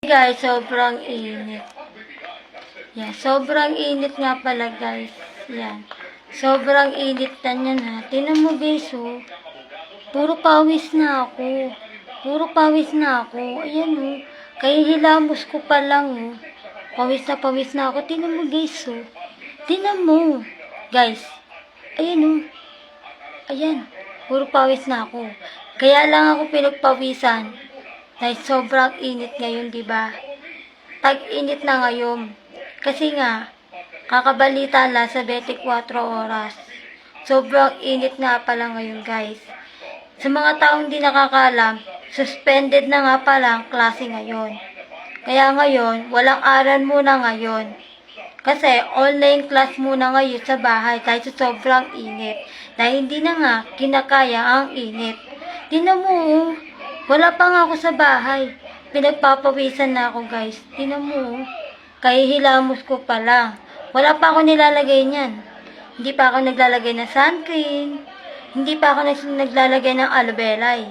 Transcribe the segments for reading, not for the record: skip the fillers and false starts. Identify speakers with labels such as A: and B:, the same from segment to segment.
A: Guys, sobrang init. Yan, sobrang init nga pala guys. Yan. Sobrang init na yan ha. Tingnan mo guys oh. Puro pawis na ako. Puro pawis na ako. Ayan oh. Kaya hilamos ko pa lang oh. Pawis na ako. Tingnan mo guys oh. Tingnan mo. Guys. Ayan oh. Ayan. Puro pawis na ako. Kaya lang ako pinagpawisan. Dahil sobrang init ngayon, di ba? Tag-init na ngayon. Kasi nga, kakabalita lang sa 24 oras. Sobrang init nga pala ngayon, guys. Sa mga taong di nakakalam, suspended na nga pala ang klase ngayon. Kaya ngayon, walang aral muna ngayon. Kasi online class muna ngayon sa bahay dahil sa sobrang init. Dahil hindi na nga kinakaya ang init. Tingnan mo, wala pa nga ako sa bahay. Pinagpapawisan na ako guys. Tingnan mo, kaya hilamos ko pa lang. Wala pa ako nilalagay niyan. Hindi pa ako naglalagay ng sunscreen. Hindi pa ako naglalagay ng aloe vera.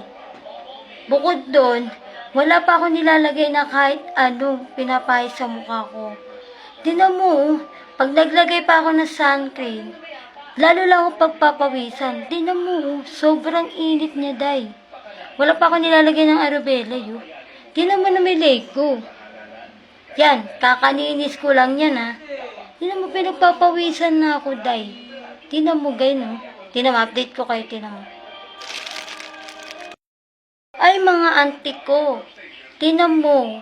A: Bukod doon, wala pa ako nilalagay na kahit anong pinapahid sa mukha ko. Tingnan mo, pag naglagay pa ako ng sunscreen, lalo lang ako pagpapawisan. Tingnan mo, sobrang init niya, day. Wala pa ako nilalagay ng aloe vera, yun. Tingnan mo na may leg ko. Yan, kakaninis ko lang yan, ha. Tingnan mo, pinagpapawisan na ako, day. Tingnan mo, guys, no. Tingnan mo, update ko kayo, tingnan mo. Ay, mga auntie ko. Tingnan mo.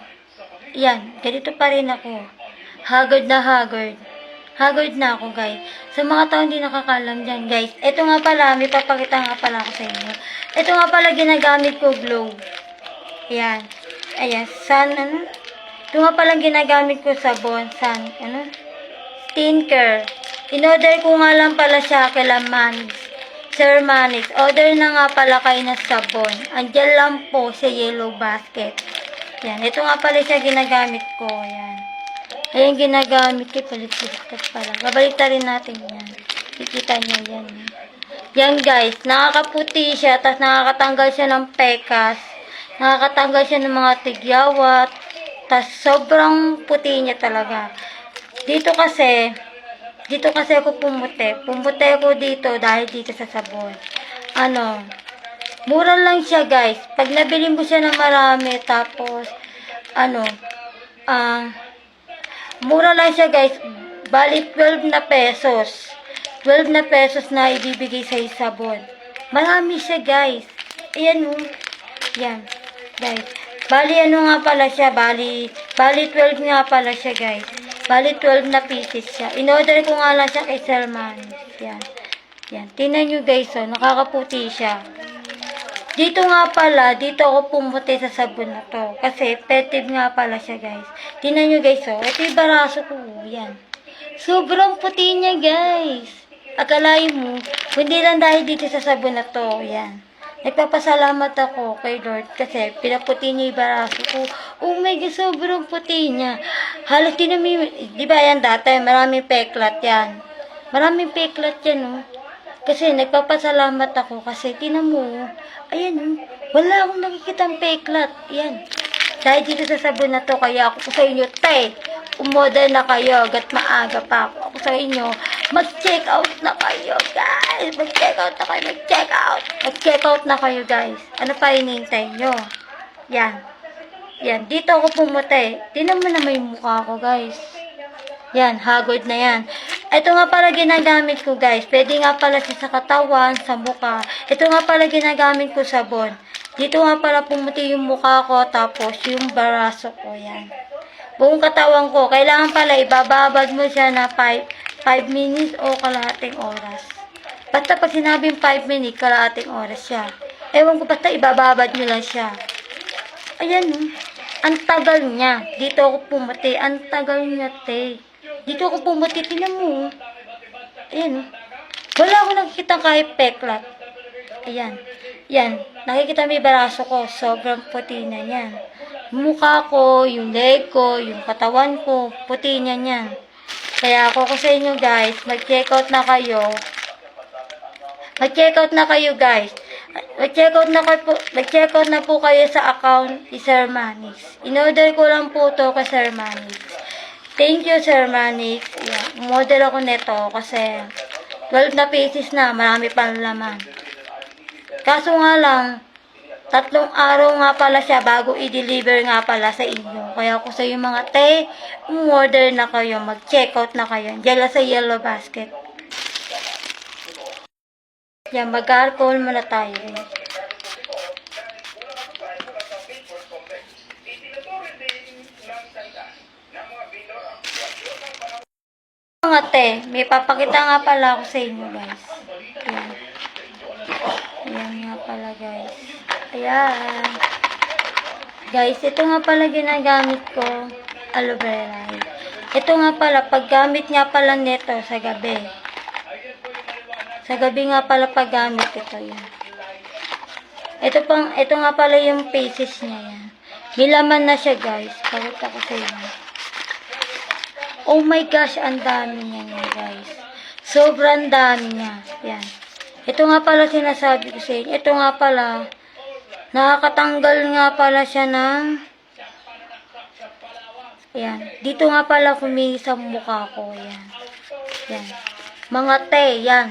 A: Yan, ganito pa rin ako. Haggard na haggard. Haggard na ako, guys. Sa mga taong hindi nakakalam dyan, guys. Ito nga pala, may papakita nga pala ako sa inyo. Ito nga pala ginagamit ko glow. Ayan. Ayan. Ano? Ito nga pala ginagamit ko sabon. Ano? Skincare. In-order ko nga lang pala siya kay Manix. Sir Manix. Order na nga pala kayo ng sabon. Andiyan lang po sa yellow basket. Ayan. Ito nga pala siya ginagamit ko. Ayan. Ayan ginagamit ko. Palit-palit pala. Babalik rin natin yan. Kikita niyo yan. Yan guys, nakakaputi siya, tapos nakakatanggal siya ng pekas, nakakatanggal siya ng mga tigyawat, tapos sobrang puti niya talaga. Dito kasi ako pumuti. Pumuti ako dito dahil dito sa sabon. Mura lang siya guys. Pag nabili mo siya ng marami, tapos, mura lang siya guys. Bali 12 na pesos. 12 na pesos na ibibigay sa sabon. Marami siya, guys. Ayan, yan, guys. Bali, nga pala siya? Bali 12 nga pala siya, guys. Bali, 12 na pieces siya. In-order ko nga lang siya kay Salman. Yan. Yan. Tingnan nyo, guys, oh. Nakakaputi siya. Dito nga pala, dito ako pumuti sa sabon na to. Kasi, effective nga pala siya, guys. Tingnan nyo, guys, oh. Ito yung baraso ko, yan. Sobrang puti niya, guys. Akalain mo, hindi lang dahil dito sa sabon na to, yan. Nagpapasalamat ako kay Lord kasi pinaputi niya yung baraso ko. Oh my God, sobrang puti niya. Halos di ba yan dati, maraming peklat yan. Maraming peklat yan, oh. Kasi nagpapasalamat ako kasi tinan mo, ayan, oh. Wala akong nakikitang peklat, yan. Dahil dito sa sabon na to, kaya ako sa inyo, umorder na kayo, gat maaga pa ako sa inyo, mag-check out na kayo, guys. Mag-check out na kayo, guys. Ano pa hinihintay nyo? Yan. Yan. Dito ako pumuti. Tingnan mo naman yung mukha ko, guys. Yan. Haggard na yan. Ito nga pala ginagamit ko, guys. Pwede nga pala siya sa katawan, sa mukha. Ito nga pala ginagamit ko sabon. Dito nga pala pumuti yung mukha ko, tapos yung baraso ko, yan. Buong katawan ko. Kailangan pala ibababad mo siya na 5 minutes o kalahating oras. Basta pag sinabing 5 minutes, kalahating oras siya. Ewan ko, basta ibababad nyo lang siya. Ayan, ang tagal niya. Dito ako pumuti. Ang tagal niya, te. Dito ako pumuti. Tingnan mo. Ayan, wala ako nakikita kahit peklat. Ayan. Yan. Nakikita mo yung baraso ko. Sobrang puti na yan. Mukha ko, yung leg ko, yung katawan ko, puti niya yan. Kaya ako sa inyo guys, mag-check out na kayo. Mag-check out na kayo guys. Mag-check out na po kayo sa account ni Sir Manix. In-order ko lang po to kay Sir Manix. Thank you, Sir Manix. Yeah, model ako nito kasi 12 na pieces na, marami pang laman. Kaso nga lang, 3 araw nga pala siya bago i-deliver nga pala sa inyo. Kaya ko sa yung mga order na kayo, mag-check out na kayo. Diyan lang sa Yellow Basket. Yan, mag-alcohol muna tayo. Mga may papakita nga pala ako sa inyo, guys. Yan. Ayan nga pala, guys. Ayan. Guys, ito nga pala ginagamit ko, aloe vera. Ito nga pala, paggamit nga pala nito sa gabi. Sa gabi nga pala paggamit ito, yan. Ito nga pala yung pieces niya, yan. Nilaman na siya, guys. Pakita ko sa inyo. Oh my gosh, ang dami niya, guys. Sobrang dami niya. Yan. Ito nga pala sinasabi ko sa inyo. Ito nga pala, nakakatanggal nga pala siya ng, yan. Dito nga pala kuminis sa mukha ko, yan. Yan. Mga yan.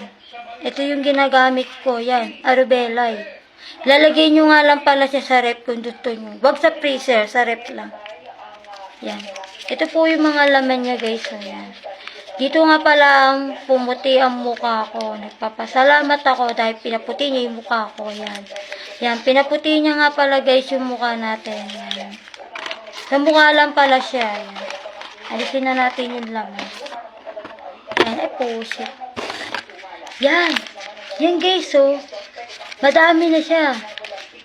A: Ito yung ginagamit ko, yan. Arubelay. Lalagay nyo nga lang pala siya sa rep kung gusto nyo. Wag sa freezer, sa rep lang. Yan. Ito po yung mga laman niya, guys. So, yan. Dito nga pala pumuti ang mukha ko. Nagpapasalamat ako dahil pinaputi niya yung mukha ko. Yan. Yan. Pinaputi niya nga pala, guys, yung mukha natin. Yan. Sa mukha lang pala siya. Yan. Alisin na natin yung laman. Yan. Ay, pusit. Yan. Yan, guys. So, madami na siya.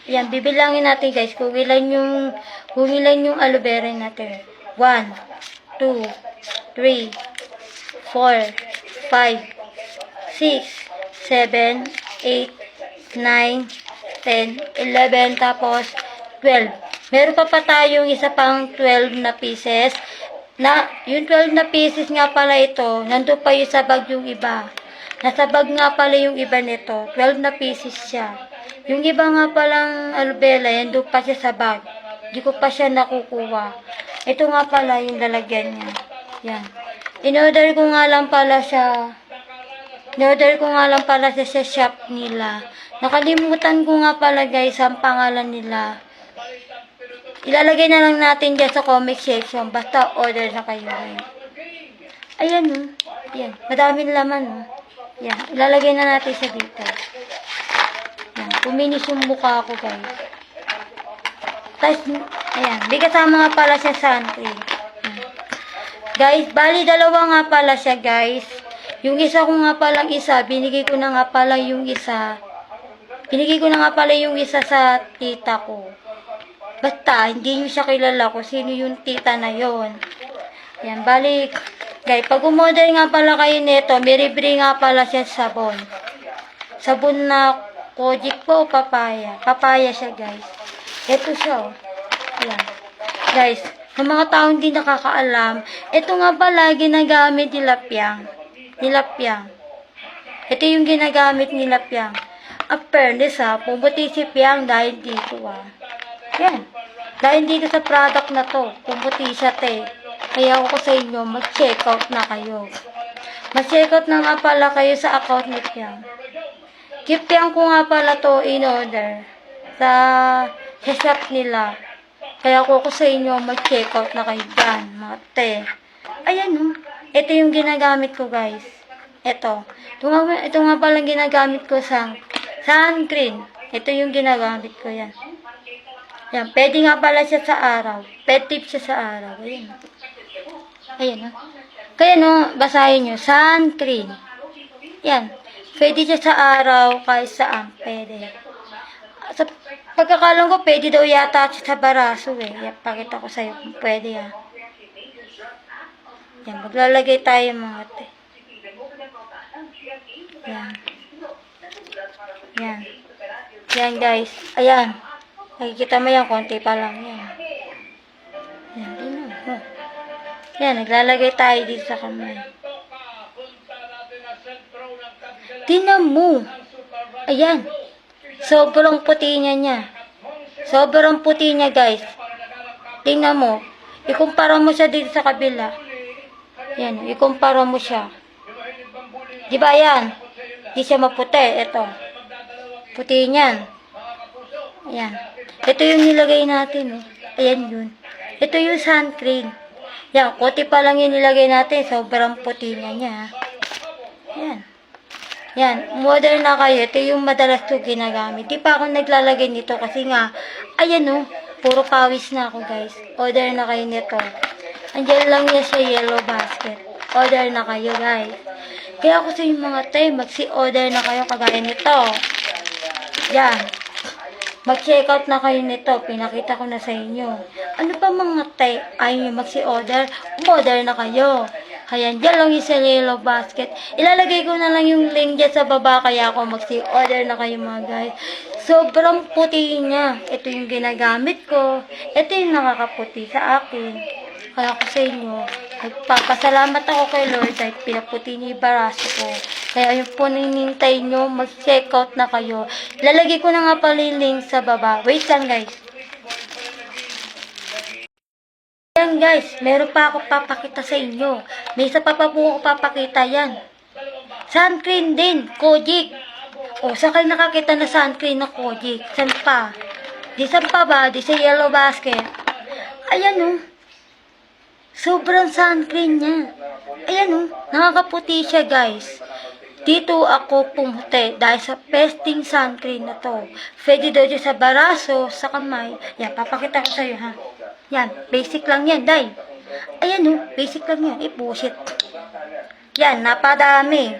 A: Yan. Bibilangin natin, guys. Kung ilan yung aloe vera natin. 1, 2, 3, 4, 5, 6, 7, 8, 9, 10, 11, tapos 12. Meron pa tayong isa pang 12 na pieces. Yung 12 na pieces nga pala ito, nandun pa yung sa bag yung iba. Nasa bag nga pala yung iba nito. 12 na pieces siya. Yung iba nga palang aloe vera, nandun pa siya sa bag. Hindi ko pa siya nakukuha. Ito nga pala yung lalagyan niya. Yan. In-order ko nga lang pala siya sa shop nila. Nakalimutan ko nga pala, guys, ang pangalan nila. Ilalagay na lang natin dyan sa comment section. Basta order na kayo, guys. Ayan, oh. Yan. Madaming laman, oh. Yan. Ilalagay na natin siya dito. Yan. Puminis yung mukha ko, guys. Tapos, ayan. May kasama nga pala siya sun cream. Guys, bali dalawa nga pala siya, guys. Yung isa ko nga palang isa, binigay ko na nga pala yung isa. Binigay ko na nga pala yung isa sa tita ko. Basta, hindi nyo siya kilala kung sino yung tita na yon. Yan, bali, guys, pag umorder nga pala kayo nito, may libre nga pala siya sabon. Sabon na Kojic po o papaya. Papaya siya, guys. Ito siya, oh. Ayan. Guys, sa mga taong hindi nakakaalam, ito nga pala ginagamit nila Piang. Ito yung ginagamit nila Piang. Fairness, pumuti si Piang dahil dito, Yan. Dahil dito sa product na to, pumuti siya, Kaya ako sa inyo, mag-check out na kayo. Mag-check out na nga pala kayo sa account ni Piang. Piang ko nga pala to in order sa shop nila. Kaya ako sa inyo, mag-check out na kayo dyan, mga Ayan, ito yung ginagamit ko, guys. Ito nga pala ginagamit ko sa sun cream. Ito yung ginagamit ko, yan. Yan, pwede nga pala siya sa araw. Pwede siya sa araw. Ayan. Ayan, Kaya, basahin nyo, sun cream. Yan. Pwede siya sa araw, kahit saan. Pwede. Sa pagkakalam ko, pwede daw yata sa baraso, Yan, pakita ko sa'yo kung pwede, Yan, maglalagay tayo, mga Yan. Yan. Yan, guys. Ayan. Nakikita mo yan, konti pa lang yan. Yan, Yan, naglalagay tayo dito sa kamay. Tingnan mo. Ayan. Sobrang puti niya. Sobrang puti niya, guys. Tingnan mo. Ikumpara mo siya dito sa kabila. Yan, ikumpara mo siya. Di ba yan? Di siya maputi. Ito. Puti niyan. Ayan. Ito yung nilagay natin. Ayan yun. Ito yung sun cream. Yan, kuti pa lang yung nilagay natin. Sobrang puti niya. Yan. Yan, modern na kayo. Ito yung madalas ko ginagamit. Di pa ako naglalagay nito kasi nga, ayan puro pawis na ako, guys. Order na kayo nito. Andiyan lang yan sa yellow basket. Order na kayo, guys. Kaya ako sa yung mga tayo, magsi-order na kayo kagaya nito. Yan. Mag-check out na kayo nito. Pinakita ko na sa inyo. Ano pa mga tayo, ayaw nyo magsi-order? Order na kayo. Ayan, dyan lang yung sa yellow basket. Ilalagay ko na lang yung link dyan sa baba, kaya ako magsi-order na kayo mga guys. Sobrang puti niya. Ito yung ginagamit ko. Ito yung nakakaputi sa akin. Kaya ako sa inyo, nagpapasalamat ako kay Lord dahil pinaputi niya yung baraso ko. Kaya yung po ninintay nyo, mag-check out na kayo. Lalagay ko na nga pala yung link sa baba. Wait lang guys. Yan guys, meron pa ako papakita sa inyo. May isa pa po ako papakita yan. Sun cream din, Kojic. O, saan kayo nakakita na sun cream na Kojic? San pa? Di san pa ba? Di sa yellow basket. Ayan sobrang sun cream niya. Ayan nakakaputi siya guys. Dito ako pumuti dahil sa pesting sun cream na to. Pwede daw dyan sa baraso, sa kamay. Yan, papakita ko sa'yo ha. Yan, basic lang yan, day. Ayan basic lang yan. Ipusit. Yan, napadami.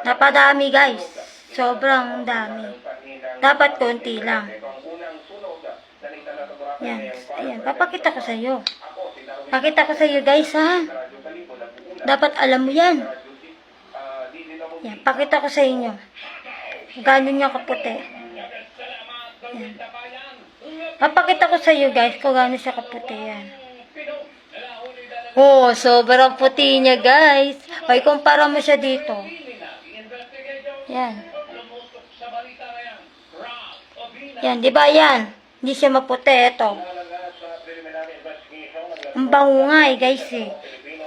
A: Napadami, guys. Sobrang dami. Dapat konti lang. Yan, ayan. Papakita ko sa iyo. Pakita ko sa iyo, guys, ha. Dapat alam mo yan. Yan, pakita ko sa inyo. Gano'n niya kaputi. Yan. Papakita ko sa iyo guys kung gaano siya kaputi yan. Sobrang puti niya guys. May kumpara mo siya dito. Yan. Yan, di ba yan? Hindi siya maputi. Ito. Ang bango nga guys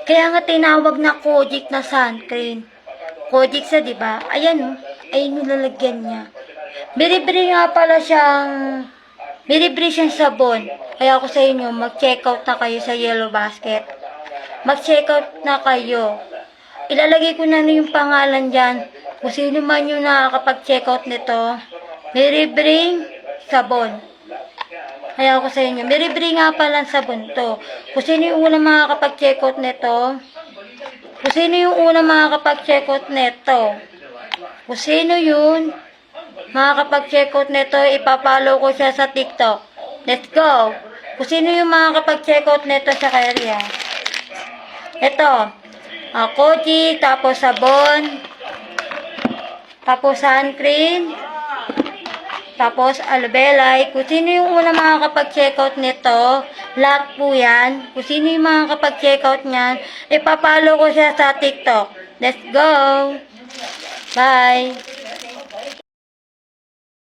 A: Kaya nga tinawag na Kojic na sun cream. Kojic siya, di ba? Ayan ayun yung lalagyan niya. Bili-bili nga pala siyang sabon. Kaya ako sa inyo, mag-check out na kayo sa yellow basket. Mag-check out na kayo. Ilalagay ko na yung pangalan dyan. Kung sino man yung nakakapag-check out nito, bili-bili sabon. Kaya ako sa inyo, bili-bili nga pala sabon to. Kung sino yung unang makakapag-check out nito, kung sino yun, makakapag-check out nito, ipapalo ko siya sa TikTok. Let's go! Kung sino yung makakapag-check out nito sa kanya. Ito. Kojic, tapos sabon, tapos sun cream, tapos aloe vera. Kung sino yung una makakapag-check out nito, lahat po yan. Kung sino yung makakapag-check out niyan, ipapalo ko siya sa TikTok. Let's go! Bye!